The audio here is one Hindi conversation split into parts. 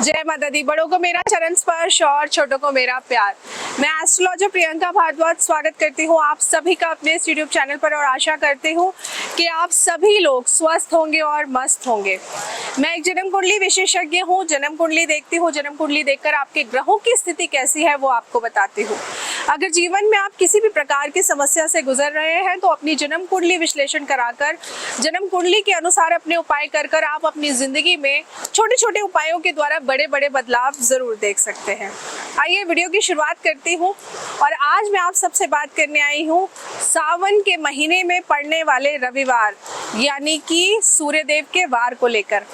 जय माता दी। बड़ों को मेरा चरण स्पर्श और छोटों को मेरा प्यार। मैं एस्ट्रोलॉजर प्रियंका भारद्वाज स्वागत करती हूँ आप सभी का अपने इस यूट्यूब चैनल पर और आशा करती हूँ कि आप सभी लोग स्वस्थ होंगे और मस्त होंगे। मैं एक जन्म कुंडली विशेषज्ञ हूँ। जन्म कुंडली देखती हूँ, जन्म कुंडली देखकर आपके ग्रहों की स्थिति कैसी है वो आपको बताती हूँ। अगर जीवन में आप किसी भी प्रकार की समस्या से गुजर रहे हैं तो अपनी जन्म कुंडली विश्लेषण कराकर जन्म कुंडली के अनुसार अपने उपाय कर आप अपनी जिंदगी में छोटे छोटे उपायों के द्वारा बड़े बड़े बदलाव जरूर देख सकते हैं। आइए वीडियो की शुरुआत करती हूँ और आज मैं आप सबसे बात करने आई हूँ सावन के महीने में पड़ने वाले रविवार यानी कि सूर्यदेव के वार को लेकर।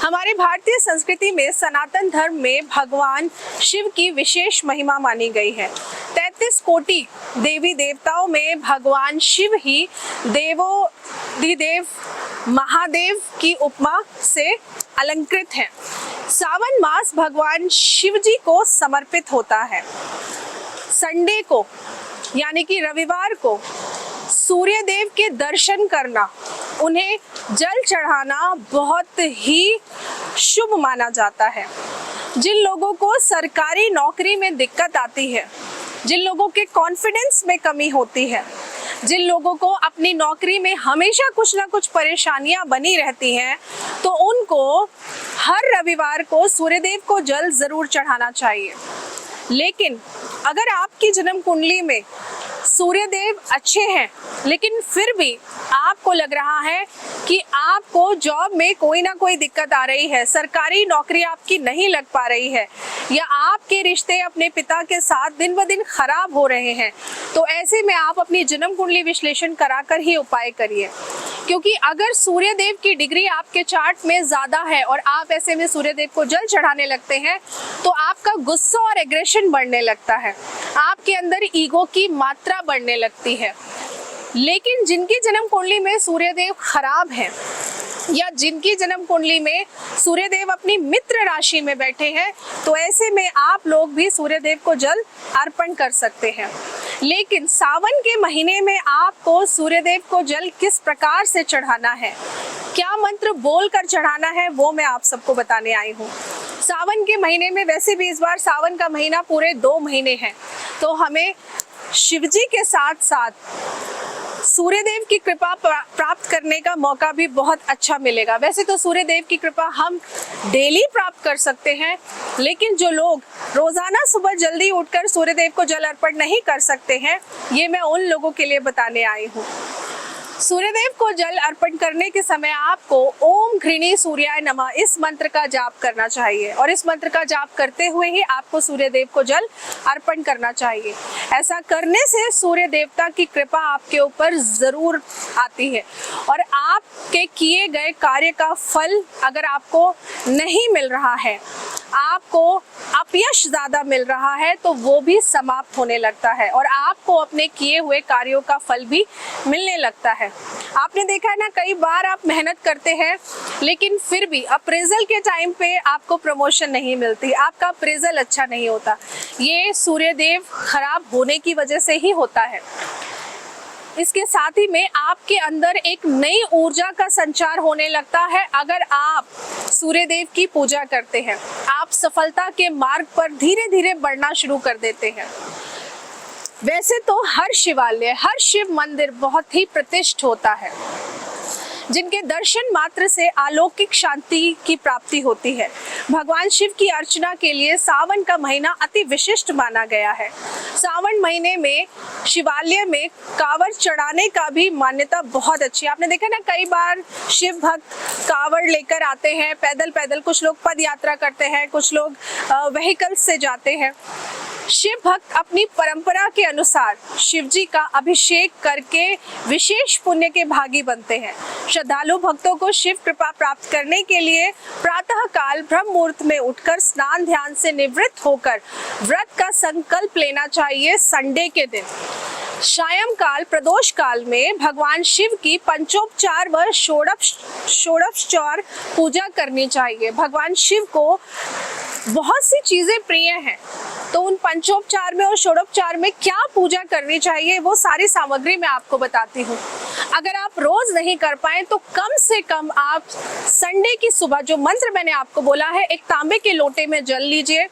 हमारे भारतीय संस्कृति में सनातन धर्म में भगवान शिव की विशेष महिमा मानी गई है। 33 कोटि देवी देवताओं में भगवान शिव ही देवोधिदेव महादेव की उपमा से अलंकृत हैं। सावन मास भगवान शिव जी को समर्पित होता है। संडे को यानी कि रविवार को सूर्य देव के दर्शन करना, उन्हें जल चढ़ाना बहुत ही शुभ माना जाता है। जिन लोगों को सरकारी नौकरी में दिक्कत आती है, जिन लोगों के कॉन्फिडेंस में कमी होती है, जिन लोगों को अपनी नौकरी में हमेशा कुछ ना कुछ परेशानियां बनी रहती हैं, तो उनको हर रविवार को सूर्यदेव को जल जरूर चढ़ाना चाहिए। लेकिन अगर आपकी जन्म कुंडली में सूर्यदेव अच्छे हैं लेकिन फिर भी आपको लग रहा है कि आपको जॉब में कोई ना कोई दिक्कत आ रही है, सरकारी नौकरी आपकी नहीं लग पा रही है या आपके रिश्ते अपने पिता के साथ दिन ब दिन खराब हो रहे हैं, तो ऐसे में आप अपनी जन्म कुंडली विश्लेषण कराकर ही उपाय करिए। क्योंकि अगर सूर्यदेव की डिग्री आपके चार्ट में ज्यादा है और आप ऐसे में सूर्यदेव को जल चढ़ाने लगते हैं तो आपका गुस्सा और एग्रेशन बढ़ने लगता है, आपके अंदर ईगो की मात्रा बढ़ने लगती है। लेकिन जिनकी जन्म कुंडली में सूर्यदेव खराब है या जिनकी जन्म कुंडली में सूर्यदेव अपनी मित्र राशि में बैठे हैं, तो ऐसे में आप लोग भी सूर्यदेव को जल अर्पण कर सकते हैं। लेकिन सावन के महीने में आपको सूर्यदेव को जल किस प्रकार से चढ़ाना है, क्या मंत्र बोलकर चढ़ाना है, वो मैं आप सबको बताने आई हूँ। सावन के महीने में वैसे भी इस बार सावन का महीना पूरे 2 महीने हैं, तो हमें शिवजी के साथ साथ सूर्यदेव की कृपा प्राप्त करने का मौका भी बहुत अच्छा मिलेगा। वैसे तो सूर्यदेव की कृपा हम डेली प्राप्त कर सकते हैं, लेकिन जो लोग रोजाना सुबह जल्दी उठकर सूर्यदेव को जल अर्पण नहीं कर सकते हैं, ये मैं उन लोगों के लिए बताने आई हूँ। सूर्यदेव को जल अर्पण करने के समय आपको ओम घृणी सूर्याय नमः इस मंत्र का जाप करना चाहिए और इस मंत्र का जाप करते हुए ही आपको सूर्यदेव को जल अर्पण करना चाहिए। ऐसा करने से सूर्य देवता की कृपा आपके ऊपर जरूर आती है और आपके किए गए कार्य का फल अगर आपको नहीं मिल रहा है, आपको अपयश ज्यादा मिल रहा है, तो वो भी समाप्त होने लगता है और आपको अपने किए हुए कार्यों का फल भी मिलने लगता है। आपने देखा है ना, कई बार आप मेहनत करते हैं लेकिन फिर भी अप्रेजल के टाइम पे आपको प्रमोशन नहीं मिलती, आपका अप्रेजल अच्छा नहीं होता। ये सूर्यदेव खराब होने की वजह से ही होता है। इसके साथ ही में आपके अंदर एक नई ऊर्जा का संचार होने लगता है। अगर आप सूर्यदेव की पूजा करते हैं, आप सफलता के मार्ग पर धीरे धीरे बढ़ना शुरू कर देते हैं। वैसे तो हर शिवालय, हर शिव मंदिर बहुत ही प्रतिष्ठित होता है, जिनके दर्शन मात्र से अलौकिक शांति की प्राप्ति होती है। भगवान शिव की अर्चना के लिए सावन का महीना अति विशिष्ट माना गया है। सावन महीने में शिवालय में कांवड़ चढ़ाने का भी मान्यता बहुत अच्छी है। आपने देखा ना, कई बार शिव भक्त कांवड़ लेकर आते हैं, पैदल पैदल, कुछ लोग पद यात्रा करते हैं, कुछ लोग व्हीकल्स से जाते हैं। शिव भक्त अपनी परंपरा के अनुसार शिव जी का अभिषेक करके विशेष पुण्य के भागी बनते हैं। श्रद्धालु भक्तों को शिव कृपा प्राप्त करने के लिए प्रातः काल ब्रह्म मुहूर्त में उठकर स्नान ध्यान से निवृत्त होकर व्रत का संकल्प लेना चाहिए। संडे के दिन सायं काल प्रदोष काल में भगवान शिव की पंचोपचार व षोडशोपचार पूजा करनी चाहिए। भगवान शिव को बहुत सी चीजें प्रिय हैं, तो उन पंचोपचार में और षोडोपचार में क्या पूजा करनी चाहिए वो सारी सामग्री मैं आपको बताती हूँ। अगर आप रोज नहीं कर पाए तो कम से कम आप संडे की सुबह जो मंत्र मैंने आपको बोला है, एक तांबे के लोटे में जल लीजिए।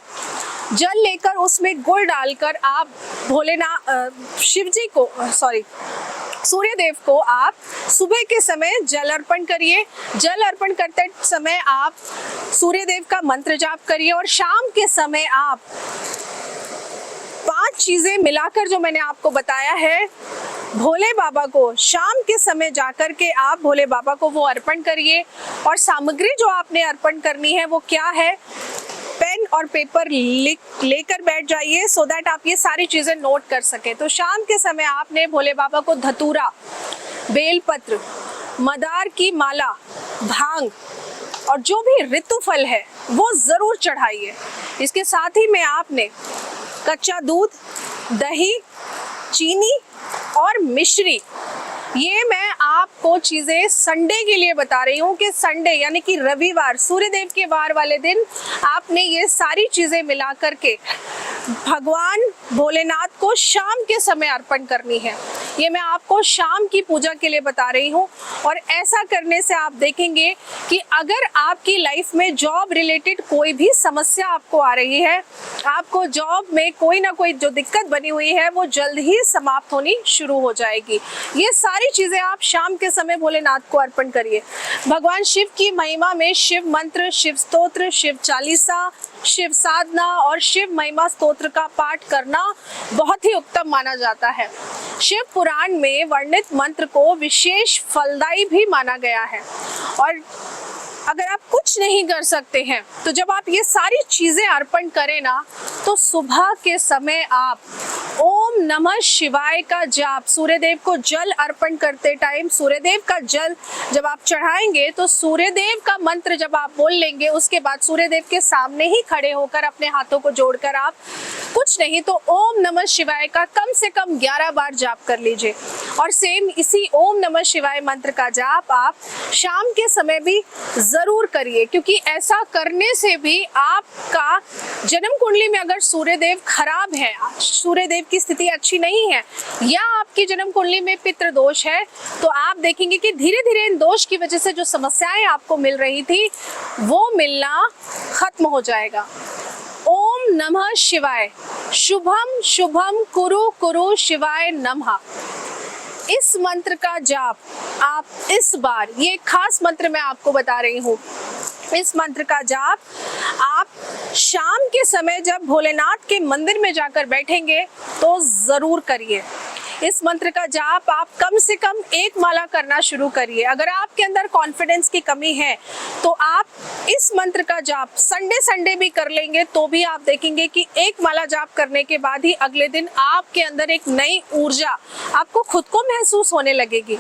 जल लेकर उसमें गुड़ डालकर आप सूर्य देव को आप सुबह के समय जल अर्पण करिए। जल अर्पण करते समय आप सूर्य देव का मंत्र जाप करिए और शाम के समय आप 5 चीजें मिलाकर जो मैंने आपको बताया है, भोले बाबा को शाम के समय जाकर के आप भोले बाबा को वो अर्पण करिए। और सामग्री जो आपने अर्पण करनी है वो क्या है, पेन और पेपर लेकर बैठ जाइए सो दैट आप ये सारी चीजें नोट कर सके। तो शाम के समय आपने भोले बाबा को धतूरा, बेलपत्र, मदार की माला, भांग और जो भी ऋतु फल है वो जरूर चढ़ाइए। इसके साथ ही में आपने कच्चा दूध, दही, चीनी और मिश्री, ये मैं आपको चीजें संडे के लिए बता रही हूँ कि संडे यानी कि रविवार, सूर्य देव के वार वाले दिन आपने ये सारी चीजें मिला करके भगवान भोलेनाथ को शाम के समय अर्पण करनी है। ये मैं आपको शाम की पूजा के लिए बता रही हूँ। और ऐसा करने से आप देखेंगे कि अगर आपकी लाइफ में जॉब रिलेटेड कोई भी समस्या आपको आ रही है, आपको जॉब में कोई ना कोई जो दिक्कत बनी हुई है वो जल्द ही समाप्त होनी शुरू हो जाएगी। ये सारी चीजें आप शाम के समय भोलेनाथ को अर्पण करिए। भगवान शिव की महिमा में शिव मंत्र, शिव स्तोत्र, शिव चालीसा, शिव साधना और शिव महिमा स्तोत्र का पाठ करना बहुत ही उत्तम माना जाता है। शिव पुराण में वर्णित मंत्र को विशेष फलदायी भी माना गया है। और अगर आप कुछ नहीं कर सकते हैं तो जब आप ये सारी चीजें अर्पण करें ना, तो सुबह के समय आप ओम नमः शिवाय का जाप, सूर्यदेव को जल अर्पण करते टाइम सूर्यदेव का जल जब आप चढ़ाएंगे तो सूर्यदेव का मंत्र जब आप बोल लेंगे, उसके बाद सूर्यदेव के सामने ही खड़े होकर अपने हाथों को जोड़कर आप कुछ नहीं तो ओम नमः शिवाय का कम से कम 11 बार जाप कर लीजिए। और सेम इसी ओम नमः शिवाय मंत्र का जाप आप शाम के समय भी जरूर करिए, क्योंकि ऐसा करने से भी आपका जन्म कुंडली में अगर सूर्यदेव खराब है, सूर्यदेव की स्थिति अच्छी नहीं है, या आपकी जन्म कुंडली में पितृ दोष है, तो आप देखेंगे कि धीरे धीरे इन दोष की वजह से जो समस्याएं आपको मिल रही थी वो मिलना खत्म हो जाएगा। ओम नमः शिवाय, शुभम शुभम कुरु कुरु शिवाय नमः। इस मंत्र का जाप आप इस बार, ये खास मंत्र मैं आपको बता रही हूँ, इस मंत्र का जाप आप शाम के समय जब भोलेनाथ के मंदिर में जाकर बैठेंगे तो जरूर करिए। इस मंत्र का जाप आप कम से कम 1 माला करना शुरू करिए। अगर आपके अंदर कॉन्फिडेंस की कमी है तो आप इस मंत्र का जाप संडे भी कर लेंगे तो भी आप देखेंगे कि 1 माला जाप करने के बाद ही अगले दिन आपके अंदर एक नई ऊर्जा आपको खुद को महसूस होने लगेगी।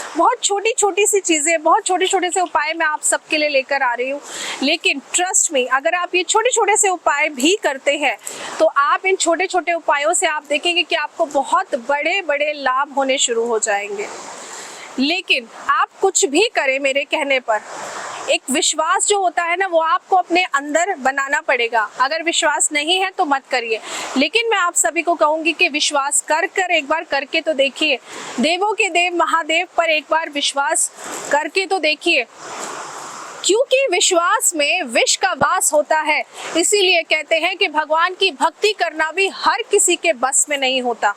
बहुत छोटी छोटी सी चीजें, बहुत छोटे छोटे से उपाय मैं आप सबके लिए लेकर आ रही हूँ, लेकिन ट्रस्ट मी, अगर आप ये छोटे छोटे से उपाय भी करते हैं तो आप इन छोटे छोटे उपायों से आप देखेंगे कि आपको बहुत बड़े बड़े लाभ होने शुरू हो जाएंगे। लेकिन आप कुछ भी करें, मेरे कहने पर एक विश्वास जो होता है ना, वो आपको अपने अंदर बनाना पड़ेगा। अगर विश्वास नहीं है तो मत करिए, लेकिन मैं आप सभी को कहूंगी कि विश्वास कर एक बार करके तो देखिए। देवों के देव महादेव पर एक बार विश्वास करके तो देखिए, क्योंकि विश्वास में विष का वास होता है। इसीलिए कहते हैं कि भगवान की भक्ति करना भी हर किसी के बस में नहीं होता।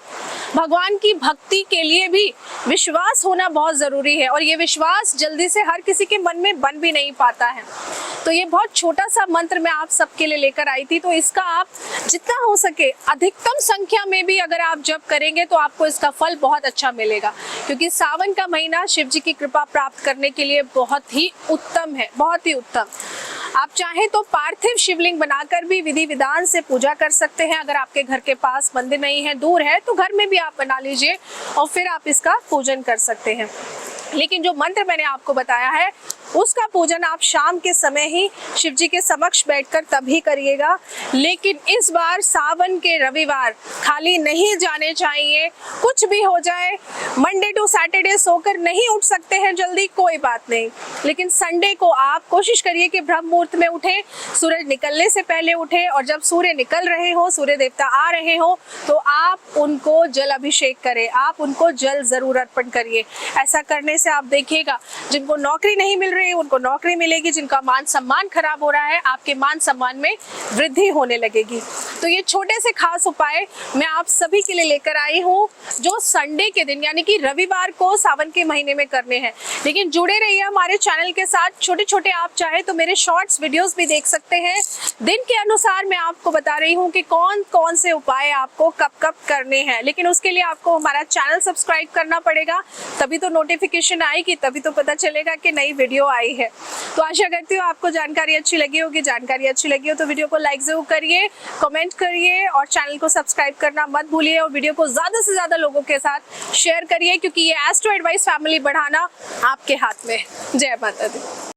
भगवान की भक्ति के लिए भी विश्वास होना बहुत जरूरी है, और ये विश्वास जल्दी से हर किसी के मन में बन भी नहीं पाता है। तो ये बहुत छोटा सा मंत्र मैं आप सबके लिए लेकर आई थी, तो इसका आप जितना हो सके अधिकतम संख्या में भी अगर आप जप करेंगे तो आपको इसका फल बहुत अच्छा मिलेगा, क्योंकि सावन का महीना शिव जी की कृपा प्राप्त करने के लिए बहुत ही उत्तम है, बहुत ही उत्तम। आप चाहें तो पार्थिव शिवलिंग बनाकर भी विधि विधान से पूजा कर सकते हैं। अगर आपके घर के पास मंदिर नहीं है, दूर है, तो घर में भी आप बना लीजिए और फिर आप इसका पूजन कर सकते हैं। लेकिन जो मंत्र मैंने आपको बताया है उसका पूजन आप शाम के समय ही शिव जी के समक्ष बैठकर तभी करिएगा। लेकिन इस बार सावन के रविवार खाली नहीं जाने चाहिए। कुछ भी हो जाए, मंडे टू सैटरडे सोकर नहीं उठ सकते हैं जल्दी, कोई बात नहीं, लेकिन संडे को आप कोशिश करिए कि ब्रह्म मुहूर्त में उठे, सूरज निकलने से पहले उठे, और जब सूर्य निकल रहे हो, सूर्य देवता आ रहे हो, तो आप उनको जल अभिषेक करें, आप उनको जल जरूर अर्पण करिए। ऐसा करने से आप देखिएगा जिनको नौकरी नहीं मिल रही उनको नौकरी मिलेगी, जिनका मान सम्मान खराब हो रहा है आपके मान सम्मान में वृद्धि होने लगेगी। तो ये छोटे से खास उपाय मैं आप सभी के लिए लेकर आई हूँ, जो संडे के दिन यानी कि रविवार को सावन के महीने में करने हैं। लेकिन जुड़े रहिए हमारे चैनल के साथ। छोटे छोटे आप चाहे तो मेरे शॉर्ट्स वीडियोस भी देख सकते हैं। दिन के अनुसार मैं आपको बता रही हूँ कि कौन कौन से उपाय आपको कब कब करने हैं, लेकिन उसके लिए आपको हमारा चैनल सब्सक्राइब करना पड़ेगा, तभी तो नोटिफिकेशन आएगी, तभी तो पता चलेगा कि नई वीडियो आई है। तो आशा करती हूँ आपको जानकारी अच्छी लगी होगी। जानकारी अच्छी लगी हो तो वीडियो को लाइक जरूर करिए, कमेंट करिए और चैनल को सब्सक्राइब करना मत भूलिए, और वीडियो को ज्यादा से ज्यादा लोगों के साथ शेयर करिए, क्योंकि ये एस्ट्रो एडवाइस फैमिली बढ़ाना आपके हाथ में है। जय माता दी।